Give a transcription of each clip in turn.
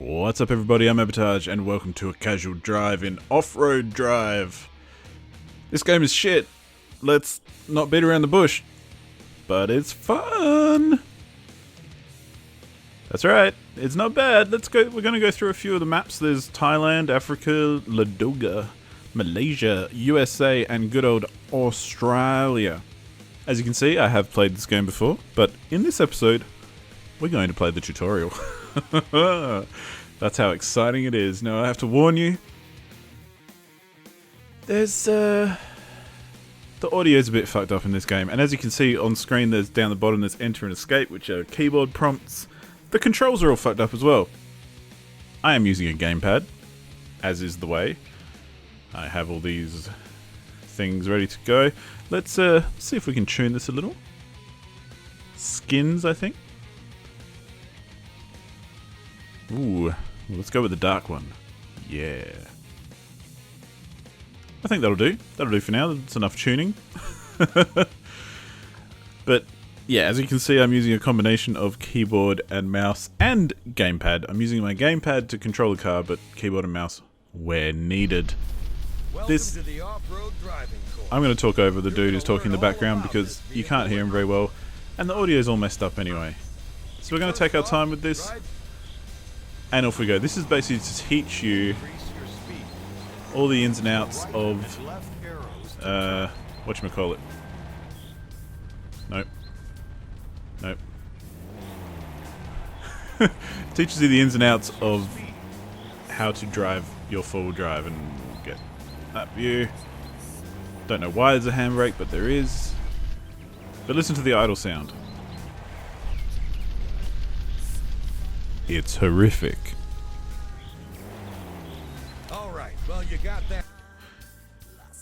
What's up everybody, I'm Abatage and welcome to a casual drive in Off-Road Drive. This game is shit. Let's not beat around the bush. But it's fun. That's right, it's not bad. Let's go. We're going to go through a few of the maps. There's Thailand, Africa, Ladoga, Malaysia, USA and good old Australia. As you can see, I have played this game before, but in this episode, we're going to play the tutorial. That's how exciting it is. Now I have to warn you, there's the audio's a bit fucked up in this game, and as you can see on screen, there's down the bottom there's enter and escape, which are keyboard prompts. The controls are all fucked up as well. I am using a gamepad, as is the way. I have all these things ready to go. Let's see if we can tune this a little. Skins, I think. Ooh, well, let's go with the dark one. Yeah. I think that'll do. That'll do for now. That's enough tuning. But yeah, as you can see, I'm using a combination of keyboard and mouse and gamepad. I'm using my gamepad to control the car, but keyboard and mouse where needed. This, I'm going to talk over the dude who's talking in the background because you can't hear him very well, and the audio's all messed up anyway. So we're going to take our time with this. And off we go. This is basically to teach you all the ins and outs of whatchamacallit. Nope. Nope. Teaches you the ins and outs of how to drive your four-wheel drive and get that view. Don't know why there's a handbrake, but there is. But listen to the idle sound. It's horrific. Alright, well you got that.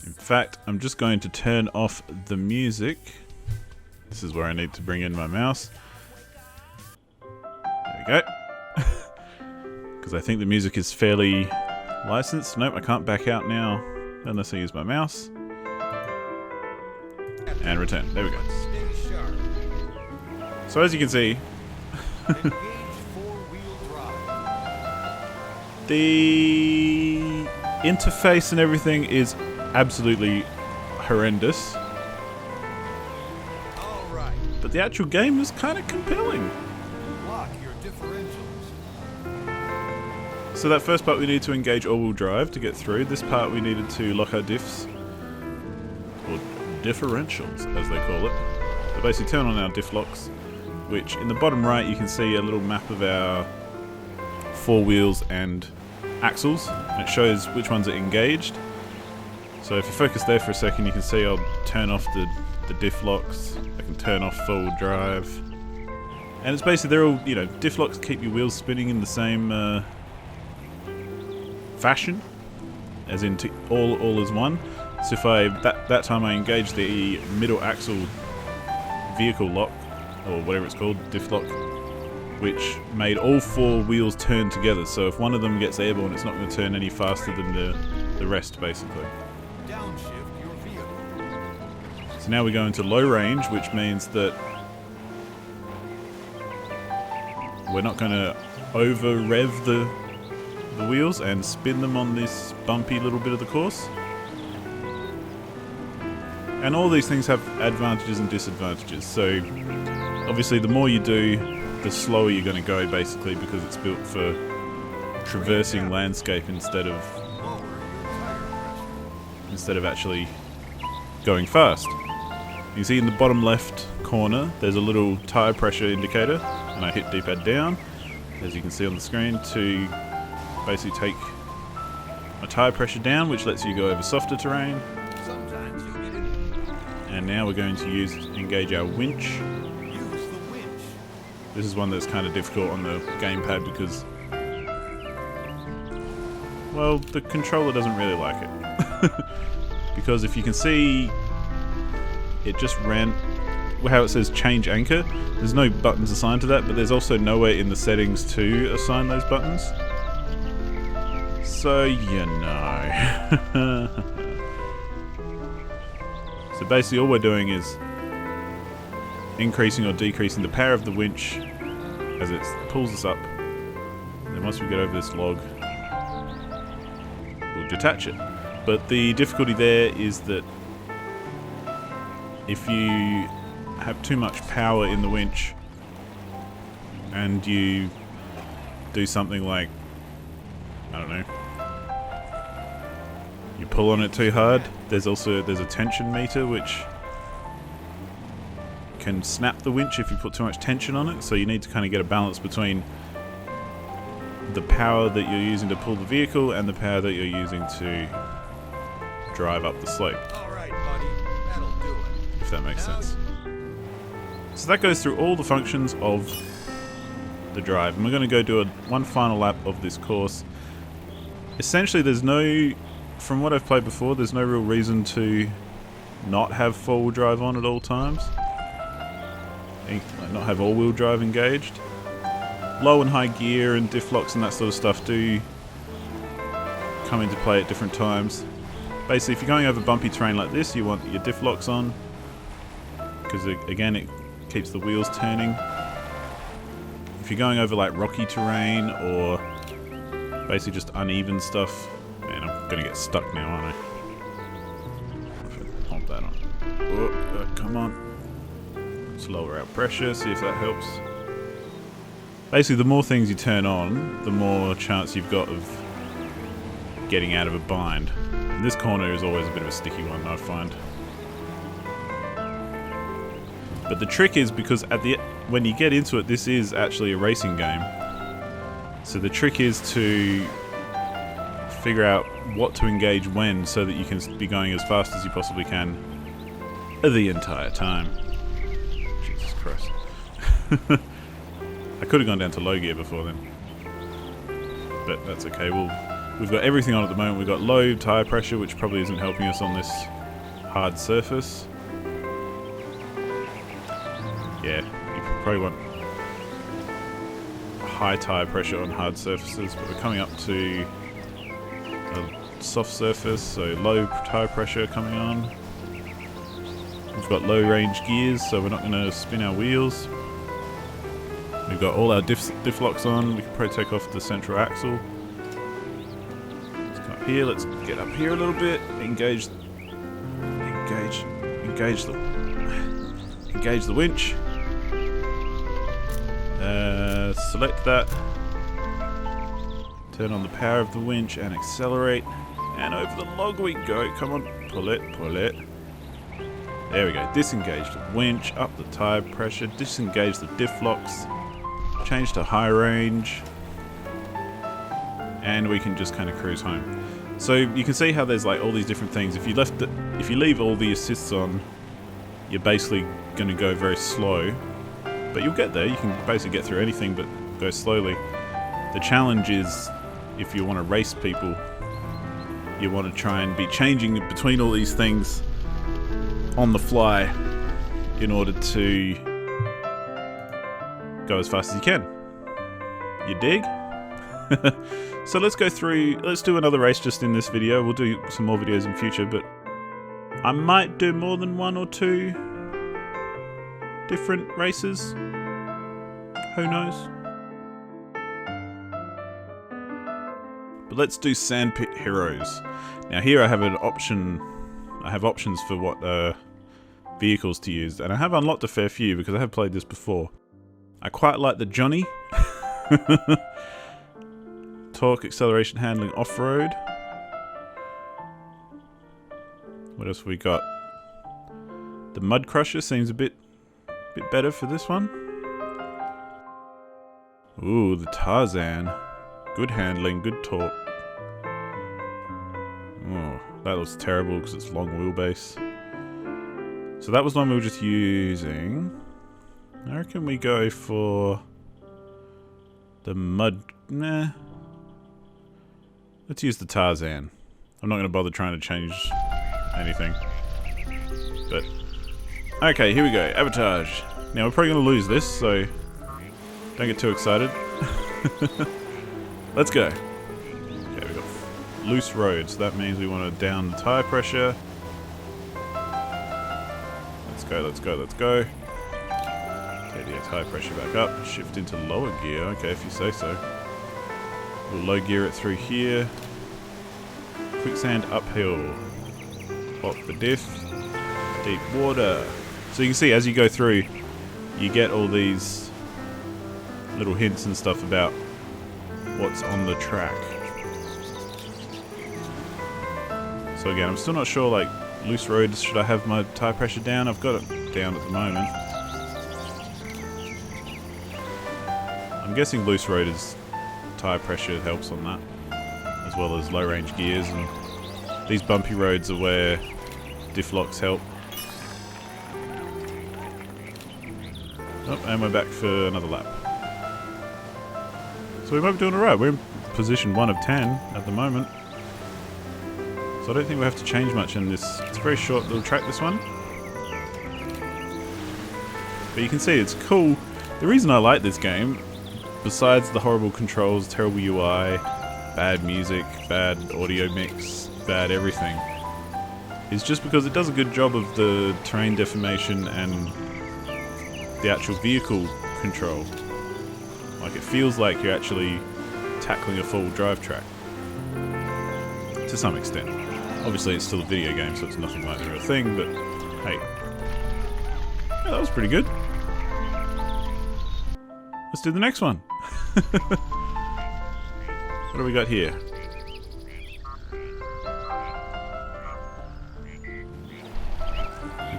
In fact, I'm just going to turn off the music. This is where I need to bring in my mouse. There we go. Because I think the music is fairly licensed. Nope, I can't back out now unless I use my mouse. And return. There we go. So as you can see, the interface and everything is absolutely horrendous. But the actual game is kind of compelling. So that first part we need to engage all-wheel drive to get through. This part we needed to lock our diffs, or differentials as they call it. So basically turn on our diff locks, which in the bottom right you can see a little map of our four wheels and axles, and it shows which ones are engaged. So if you focus there for a second, you can see I'll turn off the diff locks. I can turn off four-wheel drive, and it's basically they're all, you know, diff locks keep your wheels spinning in the same fashion, as in all as one. So if I that time I engage the middle axle vehicle lock, or whatever it's called, diff lock, which made all four wheels turn together. So if one of them gets airborne, it's not going to turn any faster than the rest, basically. Downshift your vehicle. So now we go into low range, which means that we're not going to over rev the wheels and spin them on this bumpy little bit of the course. And all these things have advantages and disadvantages. So obviously the more you do, the slower you're going to go, basically, because it's built for traversing landscape instead of actually going fast. You can see in the bottom left corner there's a little tire pressure indicator, and I hit D-pad down, as you can see on the screen, to basically take my tire pressure down, which lets you go over softer terrain. And now we're going to engage our winch. This is one that's kind of difficult on the gamepad because, well, the controller doesn't really like it. Because if you can see, it just ran, how it says change anchor, there's no buttons assigned to that, but there's also nowhere in the settings to assign those buttons. So, you know. So basically all we're doing is increasing or decreasing the power of the winch as it pulls us up. And unless we get over this log, we'll detach it. But the difficulty there is that if you have too much power in the winch and you do something like, I don't know, you pull on it too hard, there's a tension meter which can snap the winch if you put too much tension on it, so you need to kind of get a balance between the power that you're using to pull the vehicle and the power that you're using to drive up the slope. All right, buddy. That'll do it. If that makes sense. So that goes through all the functions of the drive, and we're going to go do one final lap of this course. Essentially, from what I've played before, there's no real reason to not have four-wheel drive on at all times. Not have all-wheel drive engaged. Low and high gear and diff locks and that sort of stuff do come into play at different times. Basically, if you're going over bumpy terrain like this, you want your diff locks on, because again, it keeps the wheels turning. If you're going over like rocky terrain or basically just uneven stuff, man, I'm gonna get stuck now, aren't I? Pump that on. Oh, come on. Let's lower our pressure, see if that helps. Basically, the more things you turn on, the more chance you've got of getting out of a bind. And this corner is always a bit of a sticky one, I find. But the trick is, because when you get into it, this is actually a racing game. So the trick is to figure out what to engage when, so that you can be going as fast as you possibly can the entire time. Jesus Christ. I could have gone down to low gear before then. But that's okay. We've got everything on at the moment. We've got low tyre pressure, which probably isn't helping us on this hard surface. Yeah, you probably want high tyre pressure on hard surfaces, but we're coming up to a soft surface, so low tyre pressure coming on. We've got low range gears, so we're not going to spin our wheels. We've got all our diff locks on. We can probably take off the central axle. Let's come up here. Let's get up here a little bit. Engage the winch. Select that. Turn on the power of the winch and accelerate. And over the log we go. Come on, pull it. There we go. Disengage the winch, up the tire pressure, disengage the diff locks, change to high range, and we can just kind of cruise home. So you can see how there's like all these different things. If you leave all the assists on, you're basically going to go very slow, but you'll get there. You can basically get through anything, but go slowly. The challenge is, if you want to race people, you want to try and be changing between all these things on the fly in order to go as fast as you can. You dig? So let's do another race just in this video. We'll do some more videos in future, but I might do more than one or two different races. Who knows? But let's do Sandpit Heroes. Now here I have an option. I have options for what vehicles to use, and I have unlocked a fair few because I have played this before. I quite like the Johnny. Torque, acceleration, handling, off-road. What else have we got? The Mud Crusher seems a bit better for this one. Ooh, the Tarzan. Good handling, good torque. Oh, that looks terrible because it's long wheelbase. So that was one we were just using. I reckon we go for the mud. Nah. Let's use the Tarzan. I'm not going to bother trying to change anything. But okay, here we go. Abatage. Now we're probably going to lose this, so don't get too excited. Let's go. Okay, we got loose roads. That means we want to down the tire pressure. Let's go. Take the tire pressure back up. Shift into lower gear. Okay, if you say so. We'll low gear it through here. Quicksand uphill. Lock the diff. Deep water. So you can see as you go through, you get all these little hints and stuff about what's on the track. So again, I'm still not sure, like, loose roads, should I have my tyre pressure down? I've got it down at the moment. I'm guessing loose road is tyre pressure helps on that, as well as low range gears, and these bumpy roads are where diff locks help. Oh, and we're back for another lap. So we might be doing alright. We're in position 1 of 10 at the moment. So I don't think we have to change much in this. It's a very short little track, this one. But you can see it's cool. The reason I like this game, besides the horrible controls, terrible UI, bad music, bad audio mix, bad everything, is just because it does a good job of the terrain deformation and the actual vehicle control. Like, it feels like you're actually tackling a full drive track. To some extent. Obviously it's still a video game, so it's nothing like the real thing, but hey. Yeah, that was pretty good. Let's do the next one. What do we got here?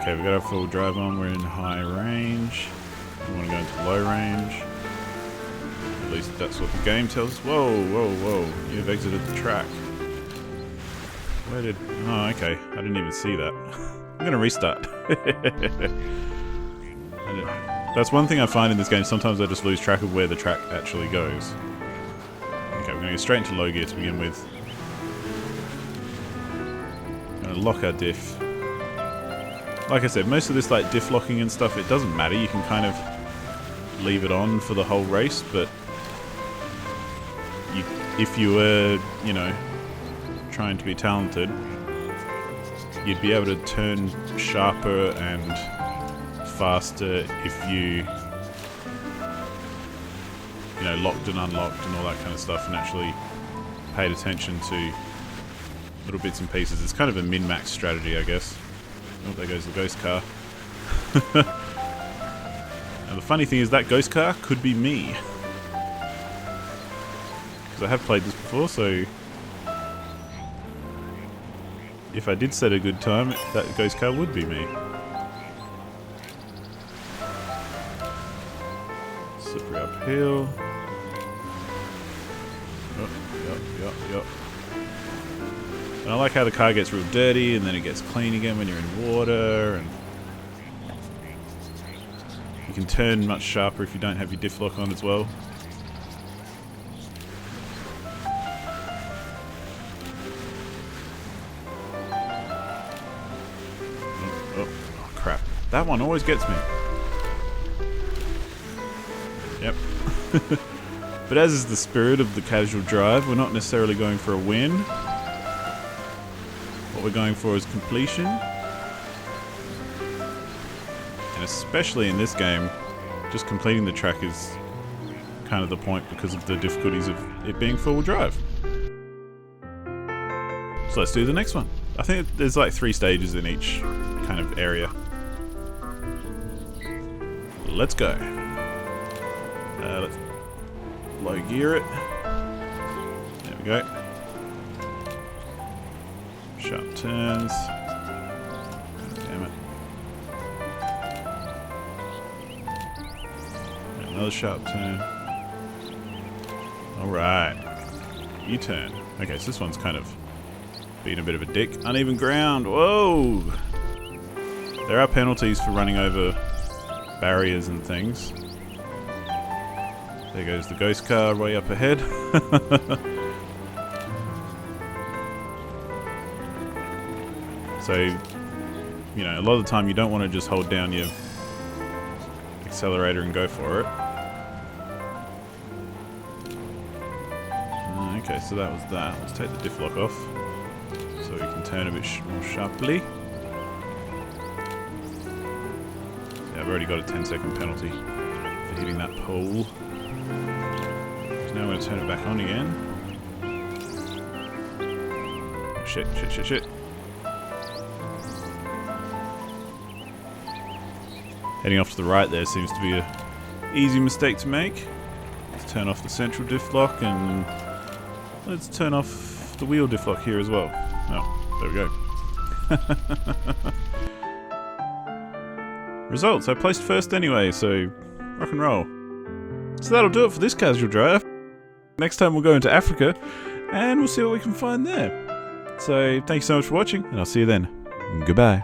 Okay, we got our full drive on, we're in high range. We want to go into low range. At least that's what the game tells us. Whoa, whoa, whoa. You've exited the track. Where did... Oh, okay. I didn't even see that. I'm going to restart. That's one thing I find in this game. Sometimes I just lose track of where the track actually goes. Okay, we're going to go straight into low gear to begin with. Going to lock our diff. Like I said, most of this like diff locking and stuff, it doesn't matter. You can kind of leave it on for the whole race, but if you were, you know, trying to be talented, you'd be able to turn sharper and faster if you know, locked and unlocked and all that kind of stuff, and actually paid attention to little bits and pieces. It's kind of a min-max strategy, I guess. Oh, there goes the ghost car. And the funny thing is that ghost car could be me. Because I have played this before, so if I did set a good time, that ghost car would be me. Slippery uphill. Yup. And I like how the car gets real dirty and then it gets clean again when you're in water, and you can turn much sharper if you don't have your diff lock on as well. Oh, crap. That one always gets me. Yep. But as is the spirit of the casual drive, we're not necessarily going for a win. What we're going for is completion. And especially in this game, just completing the track is kind of the point because of the difficulties of it being four-wheel drive. So let's do the next one. I think there's like 3 stages in each kind of area. Let's go. Let's low gear it. There we go. Sharp turns. Damn it. Another sharp turn. Alright. U-turn. Okay, so this one's kind of being a bit of a dick. Uneven ground. Whoa! There are penalties for running over barriers and things. There goes the ghost car way up ahead. So, you know, a lot of the time you don't want to just hold down your accelerator and go for it. Okay, so that was that. Let's take the diff lock off so we can turn a bit more sharply. Yeah, I've already got a 10-second penalty for hitting that pole. So now I'm going to turn it back on again. Shit. Heading off to the right there seems to be a easy mistake to make. Let's turn off the central diff lock and let's turn off the wheel diff lock here as well. Oh, there we go. Results, I placed first anyway, so rock and roll. So that'll do it for this casual drive. Next time we'll go into Africa and we'll see what we can find there. So thank you so much for watching and I'll see you then. Goodbye.